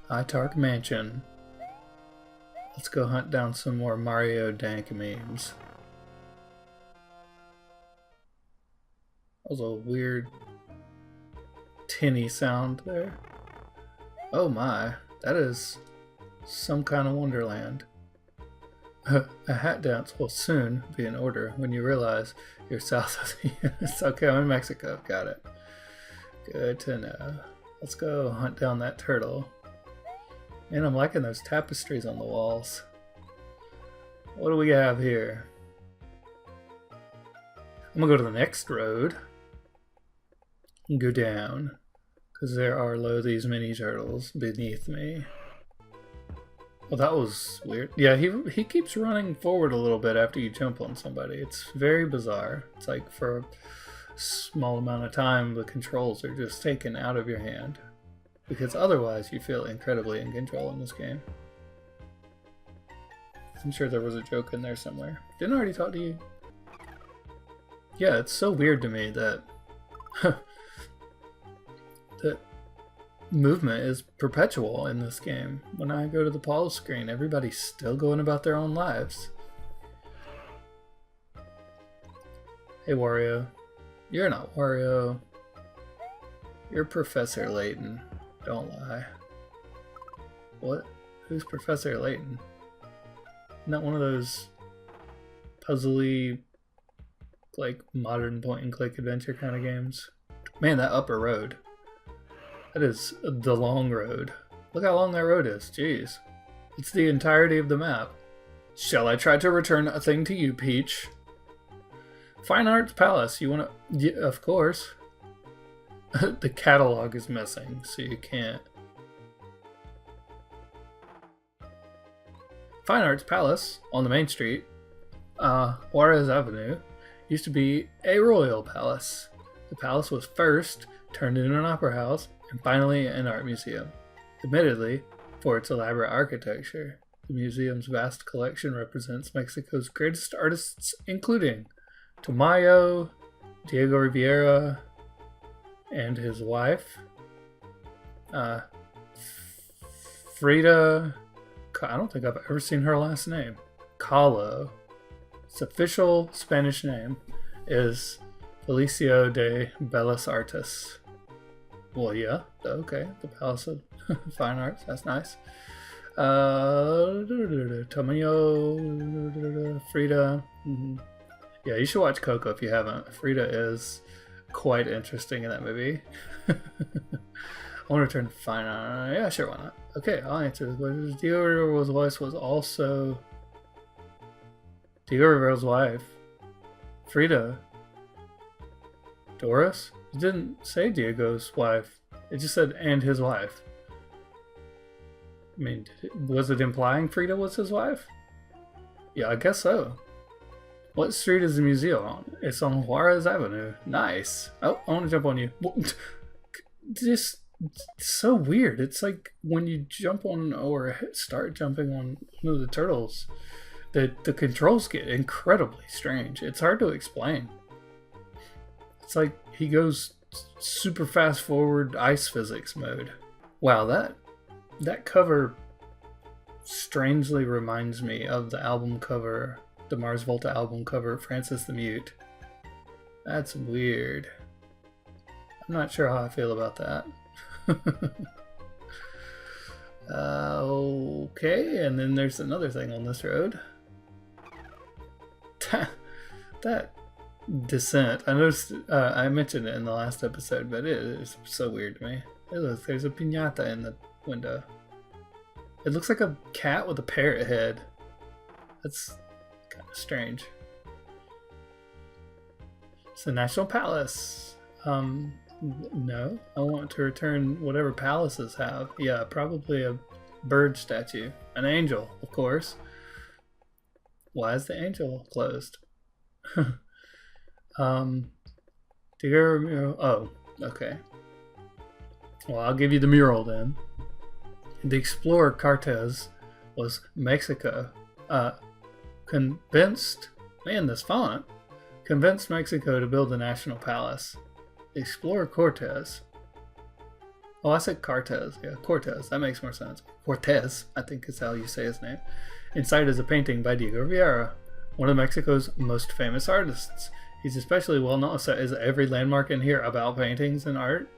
iTark Mansion. Let's go hunt down some more Mario dank memes. That was a weird tinny sound there. Oh my, that is some kind of wonderland. A hat dance will soon be in order when you realize you're south of the US. Okay, I'm in Mexico. Got it. Good to know. Let's go hunt down that turtle. Man, I'm liking those tapestries on the walls. What do we have here? I'm gonna go to the next road and go down, because there are these mini turtles beneath me. Well, that was weird. Yeah, he keeps running forward a little bit after you jump on somebody. It's very bizarre. It's like for a small amount of time, the controls are just taken out of your hand. Because otherwise, you feel incredibly in control in this game. I'm sure there was a joke in there somewhere. Didn't I already talk to you? Yeah, it's so weird to me that that movement is perpetual in this game. When I go to the pause screen, everybody's still going about their own lives. Hey Wario. You're not Wario. You're Professor Layton. Don't lie. What? Who's Professor Layton? Not one of those puzzly, like, modern point-and-click adventure kind of games. Man, that upper road. That is the long road. Look how long that road is. Jeez. It's the entirety of the map. Shall I try to return a thing to you, Peach? Fine Arts Palace. You wanna... Yeah, of course. The catalog is missing, so you can't. Fine Arts Palace on the main street, Juarez Avenue, used to be a royal palace. The palace was first turned into an opera house and finally an art museum. Admittedly, for its elaborate architecture, the museum's vast collection represents Mexico's greatest artists, including Tamayo, Diego Rivera, and his wife, Frida. I don't think I've ever seen her last name. Kahlo. Its official Spanish name is Felicio de Bellas Artes. Well, yeah, okay. The Palace of Fine Arts. That's nice. Tamayo, Frida. Yeah, you should watch Coco if you haven't. Frida is quite interesting in that movie. I want to turn Fine Art. Yeah, sure, why not? Okay, I'll answer this question. Diego Rivera's wife was also Diego Rivera's wife, Frida. Doris? It didn't say Diego's wife. It just said and his wife. I mean, was it implying Frida was his wife? Yeah, I guess so. What street is the museum on? It's on Juarez Avenue. Nice. Oh, I want to jump on you. Just so weird. It's like when you jump on or start jumping on one of the turtles, the controls get incredibly strange. It's hard to explain. It's like he goes super fast forward ice physics mode. Wow, that cover strangely reminds me of the album cover, the Mars Volta album cover, Francis the Mute. That's weird. I'm not sure how I feel about that. Okay, and then there's another thing on this road. That descent. I noticed, I mentioned it in the last episode, but it is so weird to me. Look, there's a piñata in the window. It looks like a cat with a parrot head. That's kind of strange. It's the National Palace. No, I want to return whatever palaces have. Yeah, probably a bird statue. An angel, of course. Why is the angel closed? Oh, okay. Well, I'll give you the mural then. The explorer Cortez was Mexico. Convinced Mexico to build the National Palace. The explorer Cortez. Oh, I said Cortez. Yeah, Cortez. That makes more sense. Cortez, I think is how you say his name. Inside is a painting by Diego Rivera, one of Mexico's most famous artists. He's especially well known. So is every landmark in here about paintings and art?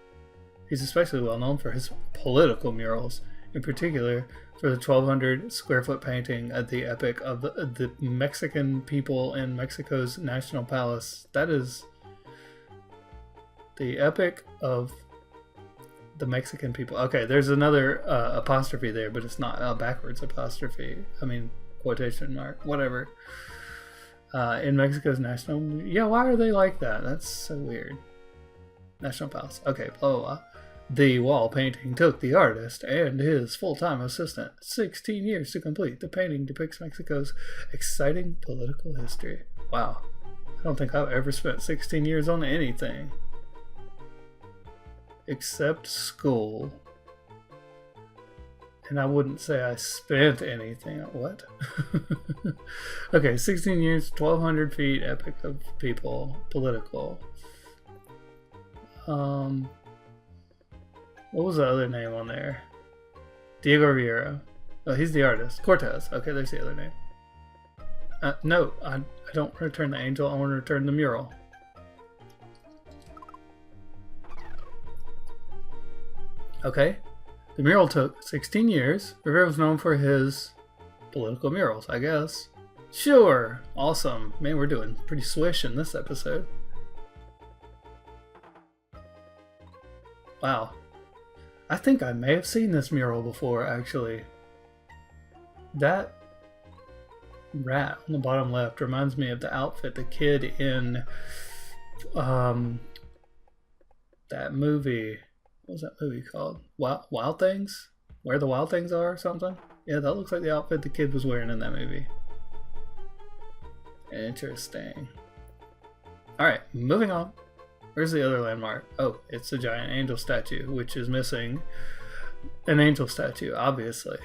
He's especially well known for his political murals, in particular for the 1,200 square foot painting at the epic of the Mexican people in Mexico's National Palace. That is the epic of the Mexican people. Okay, there's another apostrophe there, but it's not a backwards apostrophe. I mean, quotation mark, whatever. In Mexico's national... Yeah, why are they like that? That's so weird. National Palace. Okay, blah, blah, blah. The wall painting took the artist and his full-time assistant 16 years to complete. The painting depicts Mexico's exciting political history. Wow. I don't think I've ever spent 16 years on anything. Except school. And I wouldn't say I spent anything. What? Okay, 16 years, 1,200 feet, epic of people, political. What was the other name on there? Diego Rivera. Oh, he's the artist. Cortez. Okay, there's the other name. No, I don't return the angel. I want to return the mural. Okay. The mural took 16 years. Rivera was known for his political murals, I guess. Sure. Awesome. Man, we're doing pretty swish in this episode. Wow. I think I may have seen this mural before, actually. That rat on the bottom left reminds me of the outfit the kid in that movie. What was that movie called? Wild Things? Where the Wild Things Are or something? Yeah, that looks like the outfit the kid was wearing in that movie. Interesting. Alright, moving on. Where's the other landmark? Oh, it's a giant angel statue, which is missing an angel statue, obviously.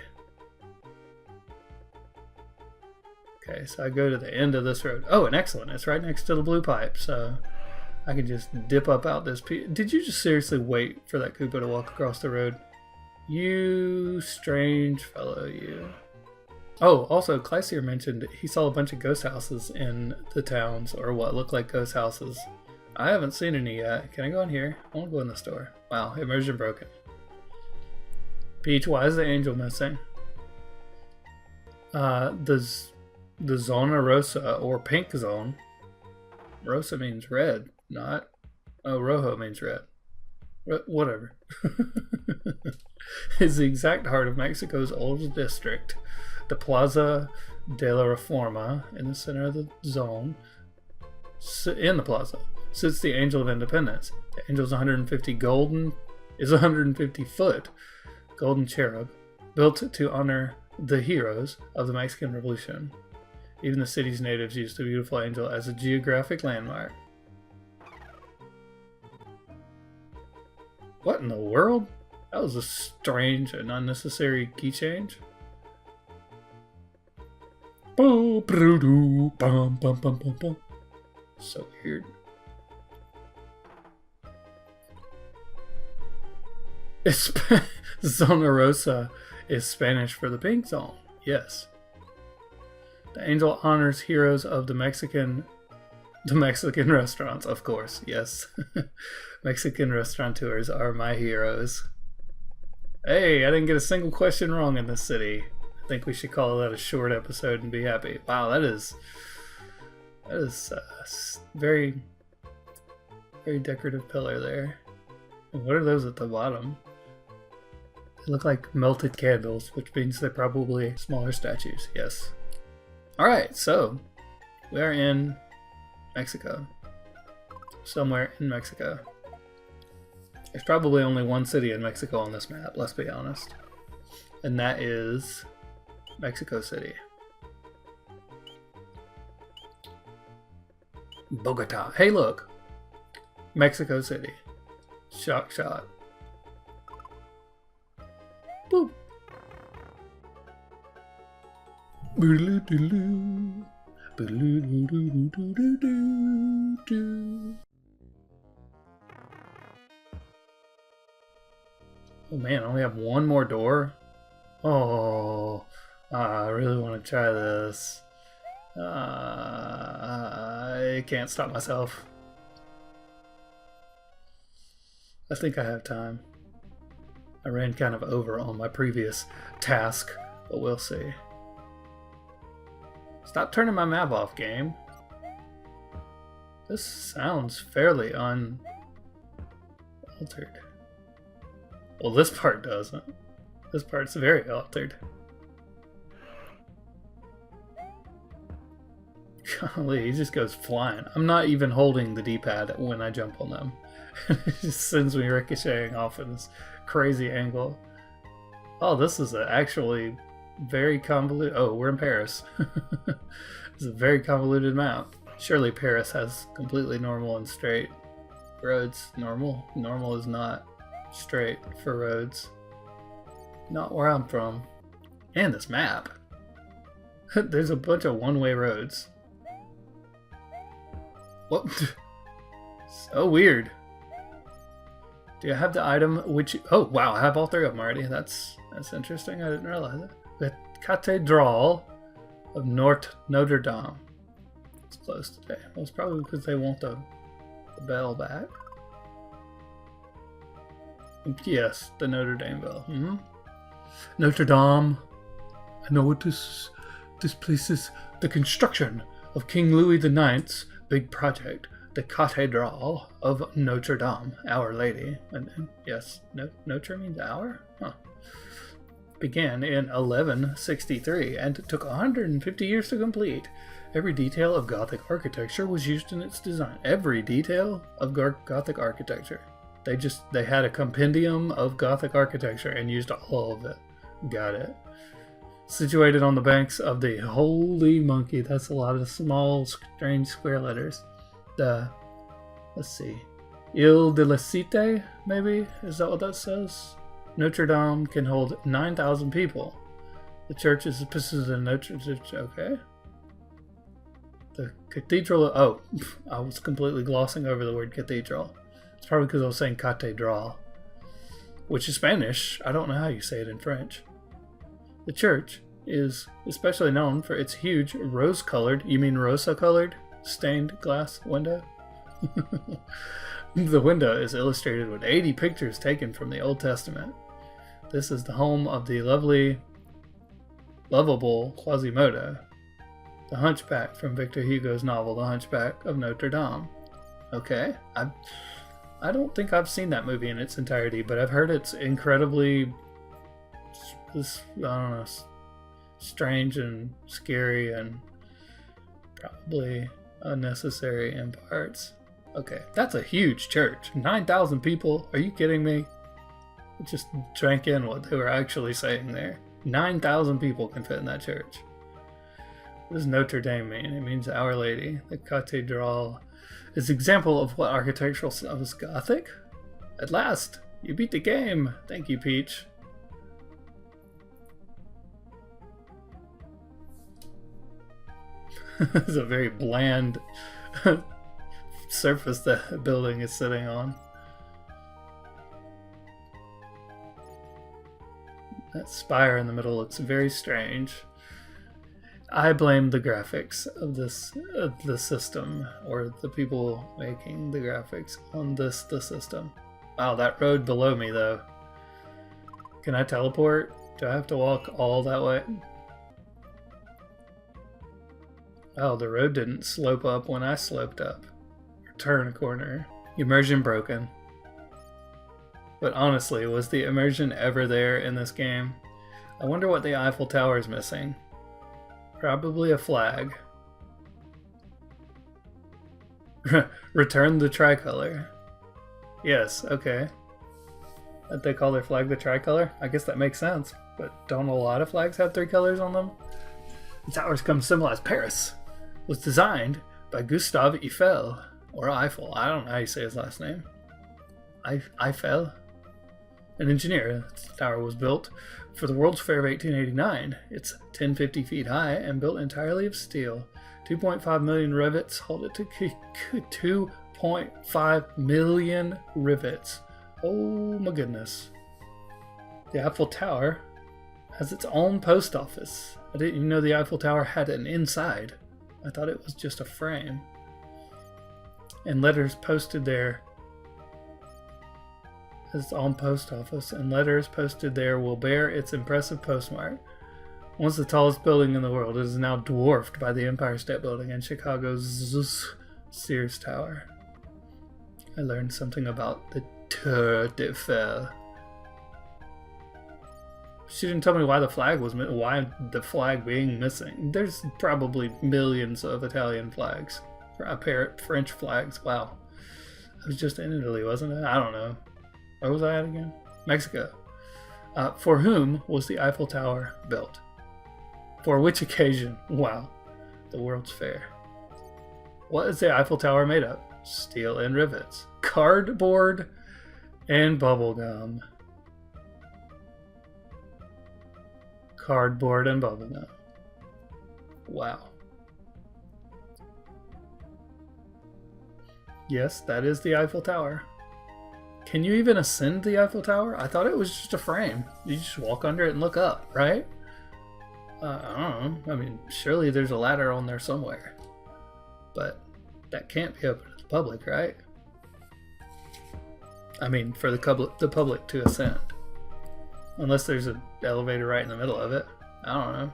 Okay, so I go to the end of this road. Oh, and excellent. It's right next to the blue pipe, so I can just dip up out this piece. Did you just seriously wait for that Koopa to walk across the road? You strange fellow, you. Oh, also, Kleisier mentioned he saw a bunch of ghost houses in the towns, or what looked like ghost houses. I haven't seen any yet. Can I go in here? I want to go in the store. Wow, immersion broken. Peach, why is the angel missing? The Zona Rosa, or pink zone. Rosa means red, not... Oh, Rojo means red. Whatever. Is the exact heart of Mexico's oldest district. The Plaza de la Reforma, in the center of the zone. In the plaza sits the Angel of Independence. The angel's 150 foot golden cherub, built to honor the heroes of the Mexican Revolution. Even the city's natives use the beautiful angel as a geographic landmark. What in the world? That was a strange and unnecessary key change. So weird. Zona Rosa is Spanish for the pink zone. Yes. The angel honors heroes of the Mexican restaurants, of course. Yes. Mexican restaurateurs are my heroes. Hey, I didn't get a single question wrong in this city. I think we should call that a short episode and be happy. Wow, that is very, very decorative pillar there. And what are those at the bottom? They look like melted candles, which means they're probably smaller statues. Yes. Alright, so we are in Mexico. Somewhere in Mexico. There's probably only one city in Mexico on this map, let's be honest. And that is Mexico City. Bogota. Hey, look. Mexico City. Shock shot. Boop. Boodaloo-doodaloo. Boodaloo-doo-doo-doo-doo-doo-doo. Oh man, I only have one more door. Oh, I really want to try this. I can't stop myself. I think I have time. I ran kind of over on my previous task, but we'll see. Stop turning my map off, game. This sounds fairly unaltered. Well, this part doesn't. This part's very altered. Golly, he just goes flying. I'm not even holding the D-pad when I jump on them. It just sends me ricocheting off in this crazy angle. Oh, this is actually very convoluted. Oh, we're in Paris. It's a very convoluted map. Surely Paris has completely normal and straight roads. Normal? Normal is not straight for roads. Not where I'm from. And this map. There's a bunch of one-way roads. What? So weird. Do I have the item which... Oh, wow, I have all three of them already. That's interesting. I didn't realize it. The Cathedral of Notre Dame. It's closed today. Well, it's probably because they want the bell back. Yes, the Notre Dame bell. Mm-hmm. Notre Dame. I know what this place is. The construction of King Louis IX's big project, the Cathedral of Notre Dame, Our Lady. And yes, Notre means our? Huh. Began in 1163 and took 150 years to complete. Every detail of Gothic architecture was used in its design. Every detail of Gothic architecture. They had a compendium of Gothic architecture and used all of it. Got it. Situated on the banks of the Holy Monkey. That's a lot of small, strange square letters. Let's see. Ile de la Cité, maybe? Is that what that says? Notre Dame can hold 9,000 people. The church is in Notre Dame. Okay. The cathedral. Oh, I was completely glossing over the word cathedral. It's probably because I was saying catedral, which is Spanish. I don't know how you say it in French. The church is especially known for its huge rose-colored, you mean rosa-colored, stained glass window. The window is illustrated with 80 pictures taken from the Old Testament. This is the home of the lovable Quasimodo, the hunchback from Victor Hugo's novel, The Hunchback of Notre Dame. Okay, I don't think I've seen that movie in its entirety, but I've heard it's incredibly, I don't know, strange and scary and probably unnecessary in parts. Okay, that's a huge church. 9,000 people? Are you kidding me? I just drank in what they were actually saying there. 9,000 people can fit in that church. What does Notre Dame mean? It means Our Lady. The Cathedral is an example of what architectural style is Gothic. At last, you beat the game. Thank you, Peach. It's a very bland surface the building is sitting on. That spire in the middle looks very strange. I blame the graphics of the system, or the people making the graphics on the system. Wow, that road below me though. Can I teleport? Do I have to walk all that way? Oh, the road didn't slope up when I sloped up. Or turn a corner. Immersion broken. But honestly, was the immersion ever there in this game? I wonder what the Eiffel Tower is missing. Probably a flag. Return the tricolor. Yes, okay. That they call their flag the tricolor? I guess that makes sense. But don't a lot of flags have three colors on them? The towers come to symbolize Paris. Was designed by Gustave Eiffel, or Eiffel. I don't know how you say his last name. Eiffel? An engineer. The tower was built for the World's Fair of 1889. It's 1050 feet high and built entirely of steel. 2.5 million rivets hold it to 2.5 million rivets. Oh my goodness. The Eiffel Tower has its own post office. I didn't even know the Eiffel Tower had an inside. I thought it was just a frame. And letters posted there. Its own post office, and letters posted there will bear its impressive postmark. Once the tallest building in the world, it is now dwarfed by the Empire State Building and Chicago's Sears Tower. I learned something about the Tour d'Eiffel. She didn't tell me why the flag was why the flag being missing. There's probably millions of Italian flags, French flags. Wow, I was just in Italy, wasn't it? I don't know. Where was I at again? Mexico. For whom was the Eiffel Tower built? For which occasion? Wow, the World's Fair. What is the Eiffel Tower made of? Steel and rivets, cardboard, and bubblegum. Cardboard and bubblegum. Wow. Yes, that is the Eiffel Tower. Can you even ascend the Eiffel Tower? I thought it was just a frame. You just walk under it and look up, right? I don't know. I mean, surely there's a ladder on there somewhere. But that can't be open to the public, right? I mean, for the public to ascend. Unless there's an elevator right in the middle of it. I don't know.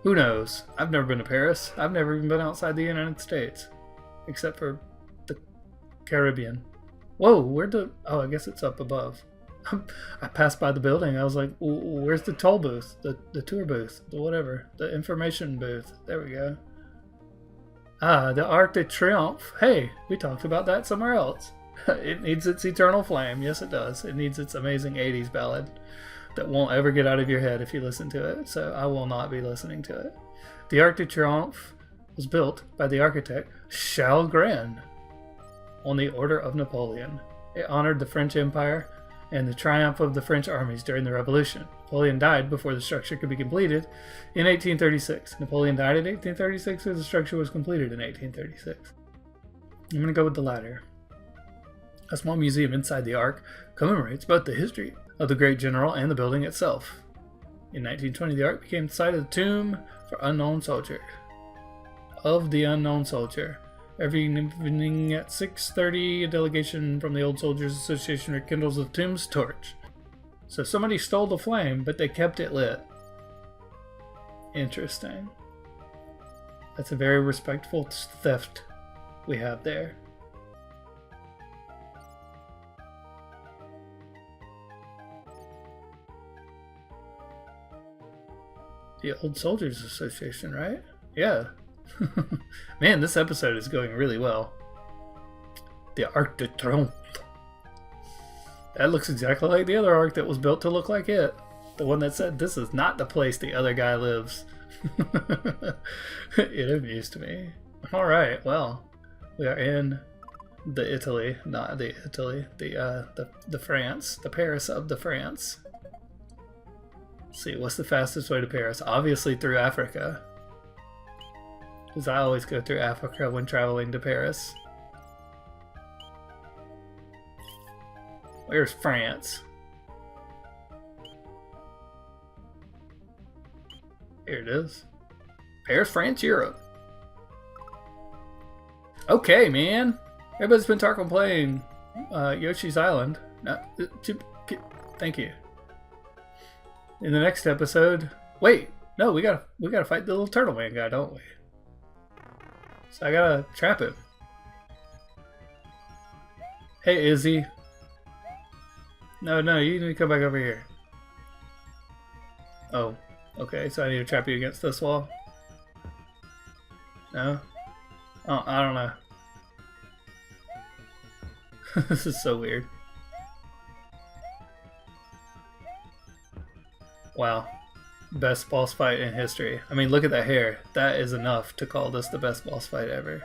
Who knows? I've never been to Paris. I've never even been outside the United States. Except for the Caribbean. Whoa, oh, I guess it's up above. I passed by the building. I was like, where's the toll booth? The tour booth? The whatever. The information booth. There we go. Ah, the Arc de Triomphe. Hey, we talked about that somewhere else. It needs its eternal flame. Yes, it does. It needs its amazing 80s ballad that won't ever get out of your head if you listen to it. So I will not be listening to it. The Arc de Triomphe was built by the architect Charles Grand on the order of Napoleon. It honored the French Empire and the triumph of the French armies during the Revolution. Napoleon died before the structure could be completed in 1836. Napoleon died in 1836, or the structure was completed in 1836. I'm going to go with the latter. A small museum inside the Arc commemorates both the history of the great general and the building itself. In 1920, the Arc became the site of the tomb for unknown soldier. Of the unknown soldier. Every evening at 6:30, a delegation from the Old Soldiers Association rekindles the tomb's torch. So somebody stole the flame, but they kept it lit. Interesting. That's a very respectful theft we have there. The Old Soldiers Association, right? Yeah. Man, this episode is going really well. The Arc de Triomphe. That looks exactly like the other Arc that was built to look like it. The one that said, this is not the place the other guy lives. It amused me. Alright, well, we are in the Italy, not the Italy, the France, the Paris of the France. Let's see, what's the fastest way to Paris? Obviously through Africa. Because I always go through Africa when traveling to Paris. Where's France? Here it is. Paris, France, Europe. Okay, man. Everybody's been talking playing Yoshi's Island. Thank you. In the next episode... Wait! No, we gotta fight the little turtle man guy, don't we? So I gotta trap him. Hey, Izzy. No, you need to come back over here. Oh, okay, so I need to trap you against this wall? No? Oh, I don't know. This is so weird. Wow. Best boss fight in history. I mean, look at that hair. That is enough to call this the best boss fight ever.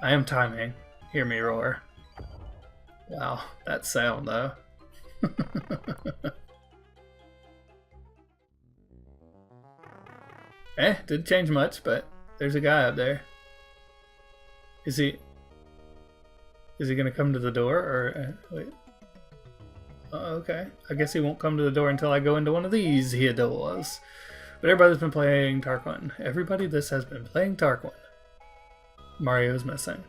I am timing. Hear me roar. Wow, that sound though. Didn't change much, but there's a guy up there. Is he gonna come to the door or wait? Okay. I guess he won't come to the door until I go into one of these here doors. But everybody's been playing Tarquin. Everybody this has been playing Tarquin. Mario's missing.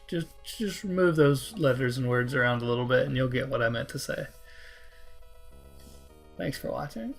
Just remove those letters and words around a little bit and you'll get what I meant to say. Thanks for watching.